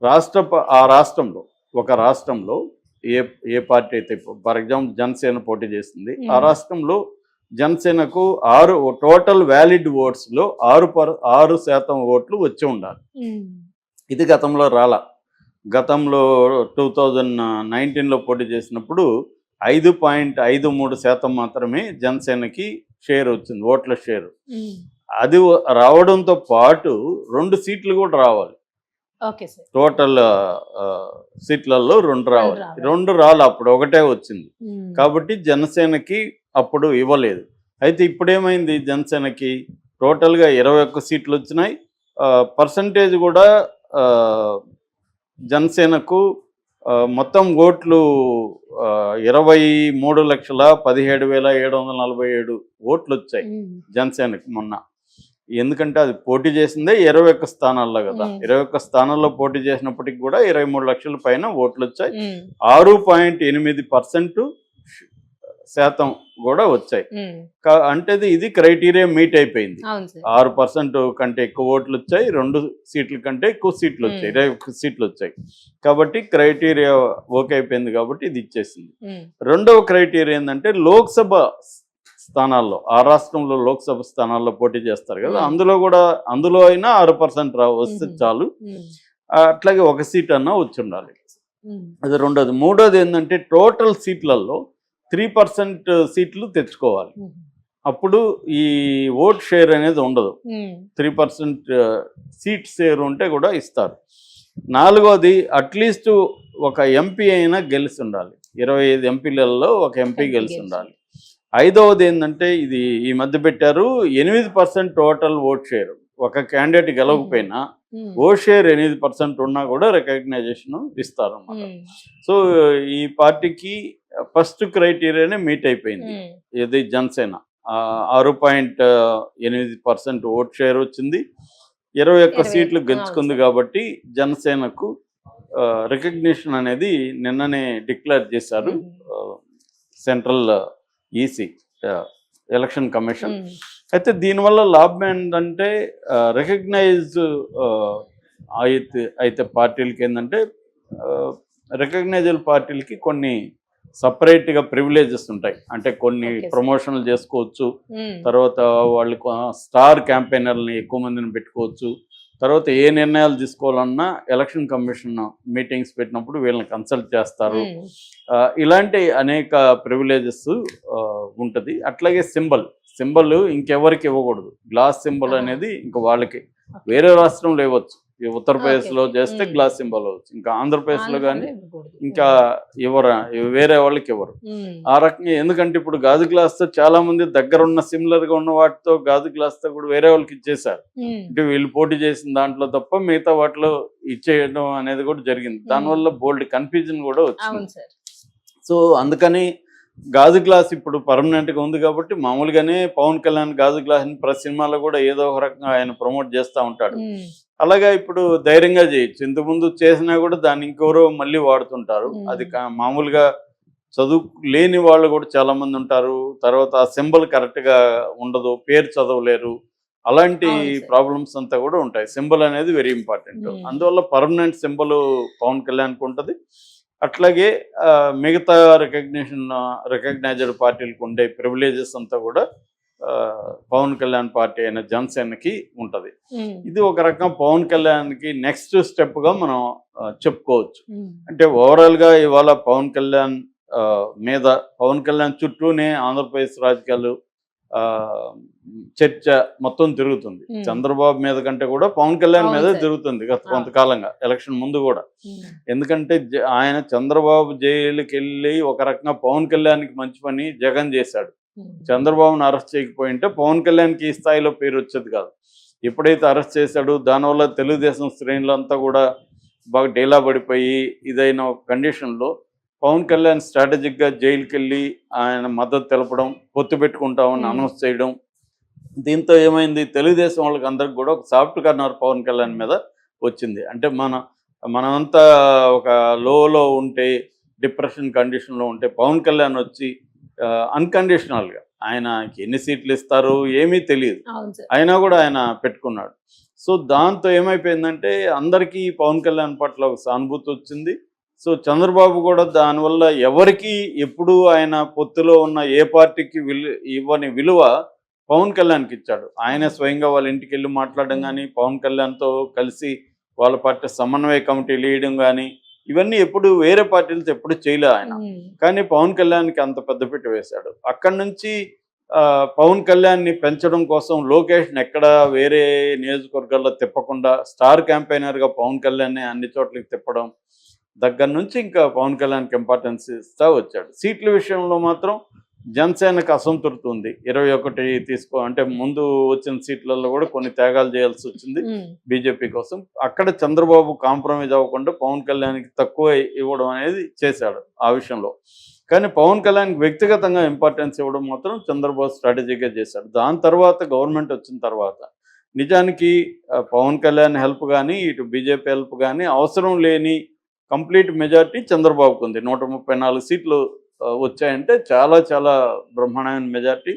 ఆ రాష్ట్రంలో ఒక రాష్ట్రంలో ఏ ఏ పార్టీ అయితే ఫర్ ఎగ్జాంపుల్ జనసేన పోటీ చేస్తుంది. ఆ రాష్ట్రంలో జనసేనకు టోటల్ వ్యాలిడ్ ఓట్స్లో 6% ఓట్లు వచ్చి ఉండాలి. ఇది గతంలో రాలా. గతంలో 2019లో పోటీ చేసినప్పుడు 5.53% మాత్రమే జనసేనకి షేర్ వచ్చింది, ఓట్ల షేరు. అది రావడంతో పాటు 2 సీట్లు కూడా రావాలి. టోటల్ సీట్లలో 2 రావాలి. 2 రాలి, అప్పుడు ఒకటే వచ్చింది. కాబట్టి జనసేనకి అప్పుడు ఇవ్వలేదు. అయితే ఇప్పుడేమైంది, జనసేనకి టోటల్గా 21 సీట్లు వచ్చినాయి. పర్సంటేజ్ కూడా జనసేనకు మొత్తం ఓట్లు 23,17,747 ఓట్లు వచ్చాయి జనసేనకు మొన్న. ఎందుకంటే అది పోటీ చేసిందే 21 స్థానాల్లో కదా. 21 స్థానాల్లో పోటీ చేసినప్పటికి కూడా 23 లక్షల పైన ఓట్లు వచ్చాయి. 6.8% కూడా వచ్చాయి. అంటే ఇది క్రైటీరియా మీట్ అయిపోయింది. 6% కంటే ఎక్కువ ఓట్లు వచ్చాయి, 2 సీట్ల కంటే ఎక్కువ సీట్లు వచ్చాయి, 21 సీట్లు వచ్చాయి. కాబట్టి క్రైటీరియా ఓకే అయిపోయింది, కాబట్టి ఇది ఇచ్చేసింది. రెండవ క్రైటీరియా ఏంటంటే లోక్సభ స్థానాల్లో, ఆ రాష్ట్రంలో లోక్సభ స్థానాల్లో పోటీ చేస్తారు కదా, అందులో అయినా 6% వస్తే చాలు. అట్లాగే 1 సీట్ అన్నా వచ్చి ఉండాలి. అది రెండోది. మూడోది ఏంటంటే టోటల్ సీట్లలో 3% సీట్లు తెచ్చుకోవాలి. అప్పుడు ఈ ఓట్ షేర్ అనేది ఉండదు. 3% సీట్ షేర్ ఉంటే కూడా ఇస్తారు. నాలుగోది అట్లీస్ట్ ఒక ఎంపీ అయినా గెలిచి ఉండాలి. 25 ఎంపీలలో ఒక ఎంపీ గెలిచి ఉండాలి. ఐదవది ఏంటంటే ఇది ఈ మధ్య పెట్టారు, 8% టోటల్ ఓట్ షేర్. ఒక క్యాండిడేట్ గెలవకపోయినా ఓట్ షేర్ 8% ఉన్నా కూడా రికగ్నైజేషన్ ఇస్తారు అన్నమాట. సో ఈ పార్టీకి ఫస్ట్ క్రైటీరియానే మీట్ అయిపోయింది. ఇది జనసేన 6.8% ఓట్ షేర్ వచ్చింది, 21 సీట్లు గెలుచుకుంది. కాబట్టి జనసేనకు రికగ్నిషన్ అనేది నిన్ననే డిక్లేర్ చేశారు సెంట్రల్ ఈసీ, ఎలక్షన్ కమిషన్. అయితే దీనివల్ల లాభం ఏంటంటే రికగ్నైజ్ అయితే పార్టీలకి ఏంటంటే రికగ్నైజ్డ్ పార్టీలకి కొన్ని సపరేట్గా ప్రివిలేజెస్ ఉంటాయి. అంటే కొన్ని ప్రమోషన్లు చేసుకోవచ్చు, తర్వాత వాళ్ళు స్టార్ క్యాంపెయినర్ని ఎక్కువ మందిని పెట్టుకోవచ్చు, తర్వాత ఏ నిర్ణయాలు తీసుకోవాలన్నా ఎలక్షన్ కమిషన్ మీటింగ్స్ పెట్టినప్పుడు వీళ్ళని కన్సల్ట్ చేస్తారు. ఇలాంటి అనేక ప్రివిలేజెస్ ఉంటుంది. అట్లాగే సింబల్ ఇంకెవరికి ఇవ్వకూడదు. గ్లాస్ సింబల్ అనేది ఇంకా వాళ్ళకి వేరే రాష్ట్రంలో ఇవ్వచ్చు. ఉత్తరప్రదేశ్లో చేస్తే గ్లాస్ సింబల్ అవ్వచ్చు, ఇంకా ఆంధ్రప్రదేశ్లో కానీ ఇంకా వేరే వాళ్ళకి ఇవ్వరు ఆ రకంగా. ఎందుకంటే ఇప్పుడు గాజు గ్లాస్తో చాలా మంది దగ్గర ఉన్న సిమిలర్గా ఉన్న వాటితో గాజు గ్లాస్తో కూడా వేరే వాళ్ళకి ఇచ్చేసారు. అంటే వీళ్ళు పోటీ చేసిన దాంట్లో తప్ప మిగతా వాటిలో ఇచ్చేయడం అనేది కూడా జరిగింది. దానివల్ల బోల్డ్ కన్ఫ్యూజన్ కూడా వచ్చింది. సో అందుకని గాజు గ్లాస్ ఇప్పుడు పర్మనెంట్గా ఉంది కాబట్టి మామూలుగానే పవన్ కళ్యాణ్ గాజు గ్లాస్ని ప్రతి సినిమాలో కూడా ఏదో ఒక రకంగా ఆయన ప్రమోట్ చేస్తూ ఉంటాడు. అలాగా ఇప్పుడు ధైర్యంగా చేయొచ్చు. ఇంతకుముందు చేసినా కూడా దాన్ని ఇంకెవరో మళ్ళీ వాడుతుంటారు. అది మామూలుగా చదువు లేని వాళ్ళు కూడా చాలా మంది ఉంటారు. తర్వాత ఆ సింబల్ కరెక్ట్గా ఉండదు, పేరు చదవలేరు, అలాంటి ప్రాబ్లమ్స్ అంతా కూడా ఉంటాయి. సింబల్ అనేది వెరీ ఇంపార్టెంట్. అందువల్ల పర్మనెంట్ సింబల్ పవన్ కళ్యాణ్కి ఉంటుంది. అట్లాగే మిగతా రికగ్నైజ్డ్ పార్టీలకు ఉండే ప్రివిలేజెస్ అంతా కూడా పవన్ కళ్యాణ్ పార్టీ అయిన జనసేనకి ఉంటుంది. ఇది ఒక రకం పవన్ కళ్యాణ్కి నెక్స్ట్ స్టెప్గా మనం చెప్పుకోవచ్చు. అంటే ఓవరాల్గా ఇవాళ పవన్ కళ్యాణ్ పవన్ కళ్యాణ్ చుట్టూనే ఆంధ్రప్రదేశ్ రాజకీయాలు చర్చ మొత్తం తిరుగుతుంది. చంద్రబాబు మీద కంటే కూడా పవన్ కళ్యాణ్ మీద తిరుగుతుంది గత కొంతకాలంగా, ఎలక్షన్ ముందు కూడా. ఎందుకంటే ఆయన చంద్రబాబు జైలుకి వెళ్ళి ఒక రకంగా పవన్ కళ్యాణ్కి మంచి పని జగన్ చేశాడు. చంద్రబాబును అరెస్ట్ చేయకపోయింటే పవన్ కళ్యాణ్కి ఈ స్థాయిలో పేరు వచ్చేది కాదు. ఎప్పుడైతే అరెస్ట్ చేశాడో దానివల్ల తెలుగుదేశం శ్రేణులంతా కూడా బాగా డేలా పడిపోయి ఇదైన కండిషన్లో పవన్ కళ్యాణ్ స్ట్రాటజిక్గా జైలుకి వెళ్ళి ఆయన మద్దతు తెలపడం, పొత్తు పెట్టుకుంటామని అనౌన్స్ చేయడం, దీంతో ఏమైంది, తెలుగుదేశం వాళ్ళకి అందరికి కూడా ఒక సాఫ్ట్ కార్నర్ పవన్ కళ్యాణ్ మీద వచ్చింది. అంటే మనమంతా ఒక లోలో ఉంటే, డిప్రెషన్ కండిషన్లో ఉంటే పవన్ కళ్యాణ్ వచ్చి అన్కండిషనల్గా ఆయనకి ఎన్ని సీట్లు ఇస్తారు ఏమీ తెలియదు, అయినా కూడా ఆయన పెట్టుకున్నాడు. సో దాంతో ఏమైపోయిందంటే అందరికీ పవన్ కళ్యాణ్ పట్ల ఒక సానుభూతి వచ్చింది. సో చంద్రబాబు కూడా దానివల్ల ఎవరికి ఎప్పుడు ఆయన పొత్తులో ఉన్న ఏ పార్టీకి ఇవ్వని విలువ పవన్ కళ్యాణ్కి ఇచ్చాడు. ఆయనే స్వయంగా వాళ్ళ ఇంటికి వెళ్ళి మాట్లాడడం కానీ, పవన్ కళ్యాణ్తో కలిసి వాళ్ళ పార్టీ సమన్వయ కమిటీ వేయడం కానీ, ఇవన్నీ ఎప్పుడు వేరే పార్టీలతో ఎప్పుడు చేయలే ఆయన. కానీ పవన్ కళ్యాణ్కి అంత పెద్దపీట వేశాడు. అక్కడి నుంచి పవన్ కళ్యాణ్ని పెంచడం కోసం లోకేష్ని ఎక్కడ వేరే నియోజకవర్గాల్లో తిప్పకుండా స్టార్ క్యాంపెయినర్గా పవన్ కళ్యాణ్ని అన్ని చోట్లకి తిప్పడం దగ్గర నుంచి ఇంకా పవన్ కళ్యాణ్కి ఇంపార్టెన్స్ ఇస్తా వచ్చాడు. సీట్ల విషయంలో మాత్రం జనసేనకు అసంతృప్తి ఉంది. 21 అంటే ముందు వచ్చిన సీట్లలో కూడా కొన్ని త్యాగాలు చేయాల్సి వచ్చింది బీజేపీ కోసం. అక్కడ చంద్రబాబు కాంప్రమైజ్ అవ్వకుండా పవన్ కళ్యాణ్కి తక్కువ ఇవ్వడం అనేది చేశాడు ఆ విషయంలో. కానీ పవన్ కళ్యాణ్కి వ్యక్తిగతంగా ఇంపార్టెన్స్ ఇవ్వడం మాత్రం చంద్రబాబు స్ట్రాటజీగా చేశాడు. దాని తర్వాత గవర్నమెంట్ వచ్చిన తర్వాత నిజానికి పవన్ కళ్యాణ్ హెల్ప్ కానీ, ఇటు బీజేపీ హెల్ప్ కానీ అవసరం లేని కంప్లీట్ మెజారిటీ చంద్రబాబుకు ఉంది. 134 సీట్లు వచ్చాయంటే చాలా చాలా బ్రహ్మాండమైన మెజారిటీ.